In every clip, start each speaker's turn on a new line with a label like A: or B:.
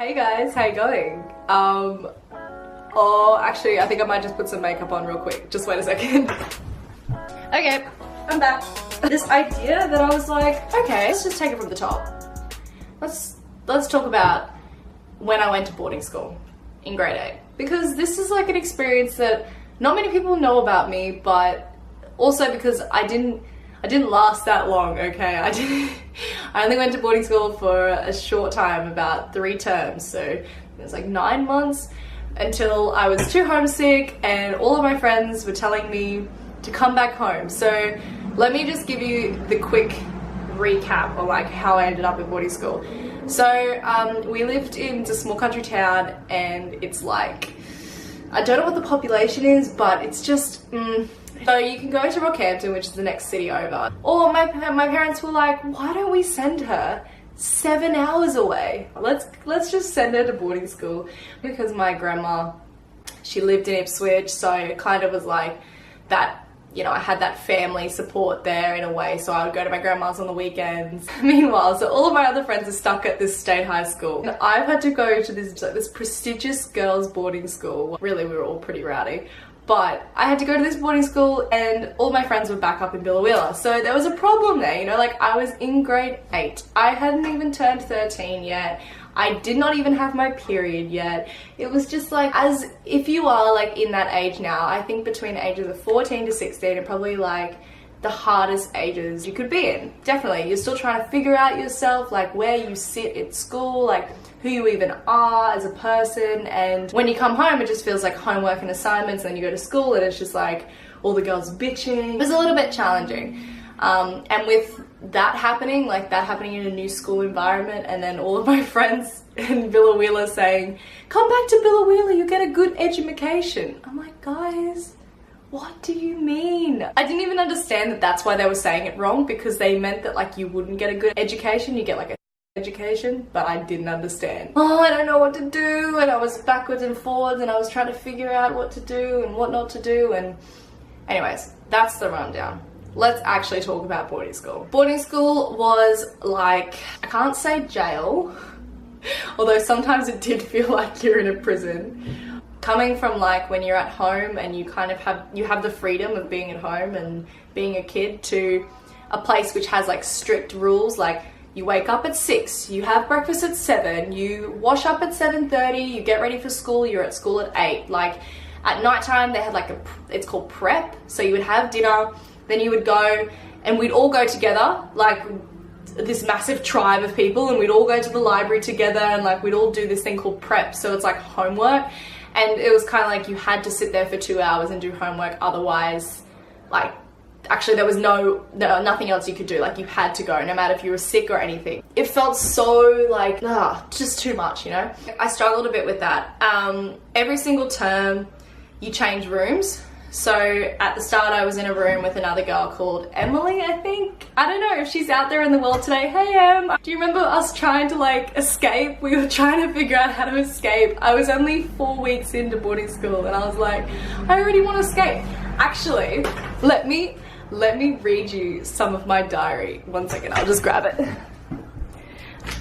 A: Hey guys, how you going? Oh, actually, I think I might just put some makeup on real quick. Just wait a second. Okay, I'm back. This idea that I was like, okay, let's just take it from the top. Let's talk about when I went to boarding school in grade 8. Because this is like an experience that not many people know about me, but also because I didn't last that long, okay? I only went to boarding school for a short time, about 3 terms, so it was like 9 months until I was too homesick and all of my friends were telling me to come back home. So let me just give you the quick recap of like how I ended up at boarding school. So we lived in a small country town, and it's like, I don't know what the population is, but it's just so you can go to Rockhampton, which is the next city over, or my parents were like, why don't we send her 7 hours away? Let's just send her to boarding school, because my grandma, she lived in Ipswich, so it kind of was like that, you know, I had that family support there in a way, so I would go to my grandma's on the weekends. Meanwhile, so all of my other friends are stuck at this state high school, and I've had to go to this prestigious girls boarding school. Really, we were all pretty rowdy. But I had to go to this boarding school and all my friends were back up in Billawheeler. So there was a problem there, you know, like I was in grade 8. I hadn't even turned 13 yet. I did not even have my period yet. It was just like, as if you are like in that age now, I think between the ages of 14 to 16 are probably like the hardest ages you could be in. Definitely, you're still trying to figure out yourself, like where you sit at school, like who you even are as a person, and when you come home it just feels like homework and assignments, and then you go to school and it's just like all the girls bitching. It was a little bit challenging, and with that happening in a new school environment, and then all of my friends in Billawheeler saying, come back to Billawheeler, you get a good education. I'm like, guys, what do you mean? I didn't even understand that that's why they were saying it wrong, because they meant that like you wouldn't get a good education, you get like a education, but I didn't understand. Oh, I don't know what to do, and I was backwards and forwards, and I was trying to figure out what to do and what not to do, and anyways, that's the rundown. Let's actually talk about boarding school. Boarding school was like, I can't say jail, although sometimes it did feel like you're in a prison. Coming from like when you're at home and you kind of have the freedom of being at home and being a kid, to a place which has like strict rules, like you wake up at 6, you have breakfast at 7, you wash up at 7:30, you get ready for school, you're at school at 8. Like at nighttime they had like it's called prep, so you would have dinner, then you would go, and we'd all go together, like this massive tribe of people, and we'd all go to the library together, and like we'd all do this thing called prep, so it's like homework, and it was kind of like you had to sit there for 2 hours and do homework, otherwise like actually there was nothing else you could do. Like you had to go, no matter if you were sick or anything. It felt so like just too much, you know. I struggled a bit with that. Every single term you change rooms. So at the start I was in a room with another girl called Emily, I think. I don't know if she's out there in the world today. Hey Em! Do you remember us trying to like escape? We were trying to figure out how to escape. I was only 4 weeks into boarding school and I was like, I already want to escape. Actually, let me read you some of my diary. 1 second, I'll just grab it.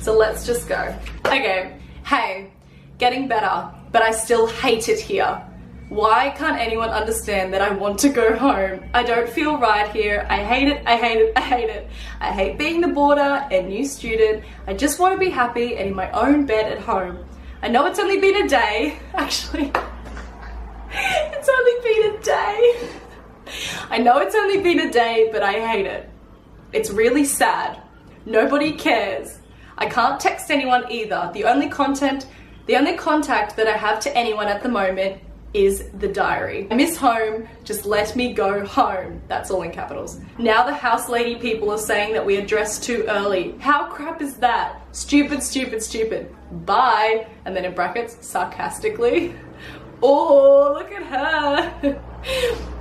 A: So let's just go. Okay, hey, getting better, but I still hate it here. Why can't anyone understand that I want to go home? I don't feel right here. I hate it, I hate it, I hate it. I hate being the boarder and new student. I just want to be happy and in my own bed at home. I know it's only been a day. Actually, it's only been a day. I know it's only been a day, but I hate it. It's really sad. Nobody cares. I can't text anyone either. The only contact that I have to anyone at the moment is the diary. I miss home, just let me go home. That's all in capitals. Now the house lady people are saying that we are dressed too early. How crap is that? Stupid, stupid, stupid. Bye. And then in brackets, sarcastically. Oh, look at her.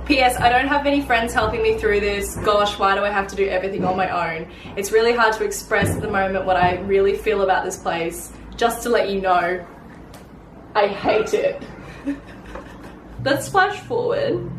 A: P.S. I don't have many friends helping me through this. Gosh, why do I have to do everything on my own? It's really hard to express at the moment what I really feel about this place. Just to let you know, I hate it. Let's flash forward.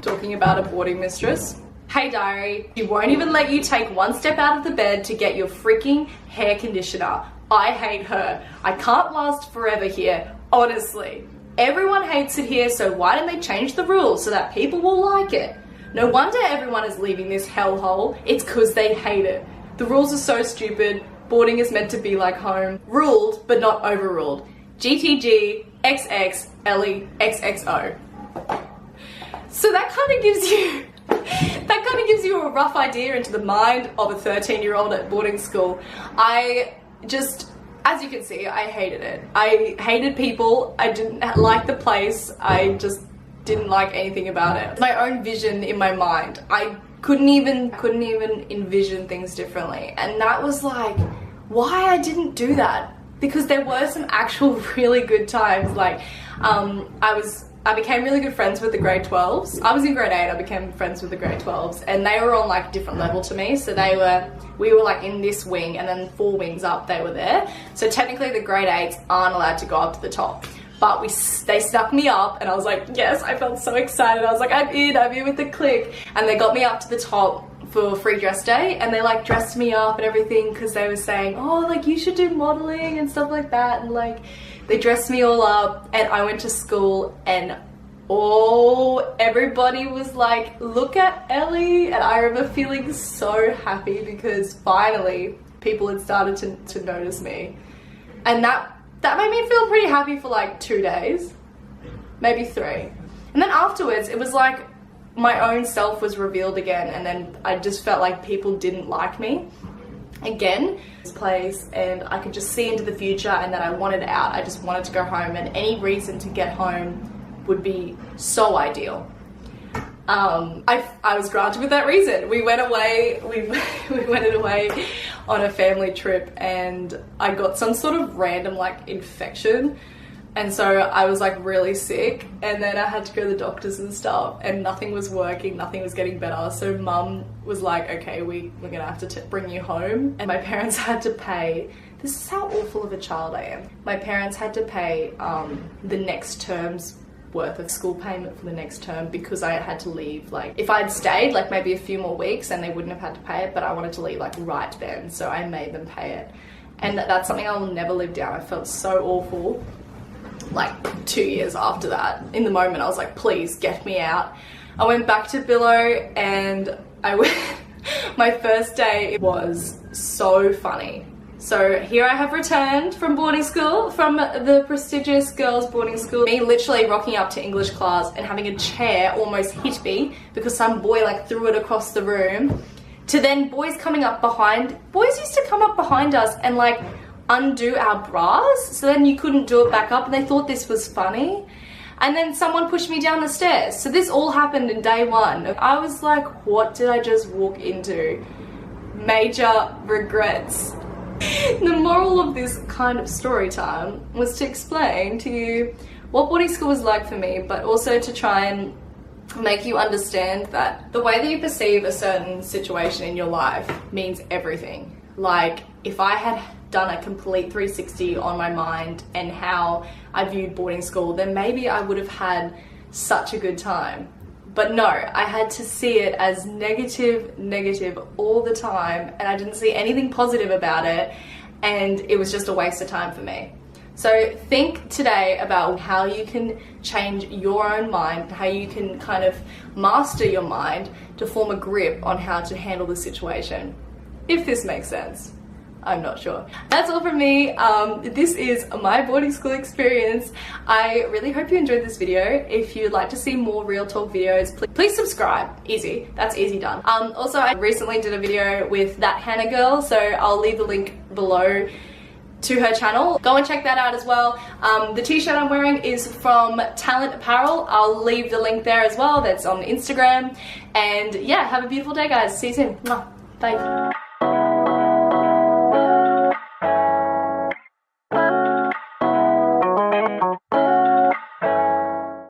A: Talking about a boarding mistress. Hey diary, she won't even let you take one step out of the bed to get your freaking hair conditioner. I hate her. I can't last forever here, honestly. Everyone hates it here, so why don't they change the rules so that people will like it? No wonder everyone is leaving this hellhole. It's because they hate it. The rules are so stupid. Boarding is meant to be like home. Ruled, but not overruled. GTG, XX, Elly, XXO. So that kind of gives you a rough idea into the mind of a 13-year-old at boarding school. I just, as you can see, I hated it. I hated people. I didn't like the place. I just didn't like anything about it. My own vision in my mind. I couldn't even envision things differently. And that was like why I didn't do that. Because there were some actual really good times. Like I became really good friends with the grade 12s. I was in grade 8, I became friends with the grade 12s, and they were on like a different level to me. So we were like in this wing, and then 4 wings up they were there. So technically the grade 8s aren't allowed to go up to the top. But they stuck me up, and I was like, yes, I felt so excited. I was like, I'm in with the clique. And they got me up to the top for free dress day, and they like dressed me up and everything because they were saying, oh, like you should do modeling and stuff like that. And like they dressed me all up, and I went to school, and everybody was like, look at Elly. And I remember feeling so happy because finally people had started to notice me. And that made me feel pretty happy for like 2 days, maybe 3. And then afterwards it was like my own self was revealed again, and then I just felt like people didn't like me again. This place, and I could just see into the future, and that I wanted out. I just wanted to go home, and any reason to get home would be so ideal. I was granted with that reason. We went away, we went away on a family trip, and I got some sort of random like infection, and so I was like really sick, and then I had to go to the doctors and stuff, and nothing was working, nothing was getting better. So mum was like, okay, we're gonna have to bring you home. And my parents had to pay, this is how awful of a child I am, my parents had to pay the next term's worth of school payment for the next term because I had to leave. Like if I'd stayed like maybe a few more weeks, and they wouldn't have had to pay it, but I wanted to leave like right then, so I made them pay it. And that's something I will never live down. I felt so awful like 2 years after that. In the moment I was like, please get me out. I went back to Billow, and I went my first day was so funny. So here I have returned from boarding school, from the prestigious girls boarding school. Me literally rocking up to English class and having a chair almost hit me because some boy like threw it across the room, to then boys coming up behind. Boys used to come up behind us and like undo our bras, so then you couldn't do it back up, and they thought this was funny. And then someone pushed me down the stairs. So this all happened in day 1. I was like, what did I just walk into? Major regrets. The moral of this kind of story time was to explain to you what boarding school was like for me, but also to try and make you understand that the way that you perceive a certain situation in your life means everything. Like if I had done a complete 360 on my mind and how I viewed boarding school, then maybe I would have had such a good time. But no, I had to see it as negative all the time, and I didn't see anything positive about it, and it was just a waste of time for me. So think today about how you can change your own mind, how you can kind of master your mind to form a grip on how to handle the situation. If this makes sense. I'm not sure. That's all from me. This is my boarding school experience. I really hope you enjoyed this video. If you'd like to see more real talk videos, please subscribe. Easy. That's easy done. Also, I recently did a video with that Hannah girl, so I'll leave the link below to her channel. Go and check that out as well. The t-shirt I'm wearing is from Talent Apparel. I'll leave the link there as well. That's on Instagram. And yeah, have a beautiful day, guys. See you soon. Bye.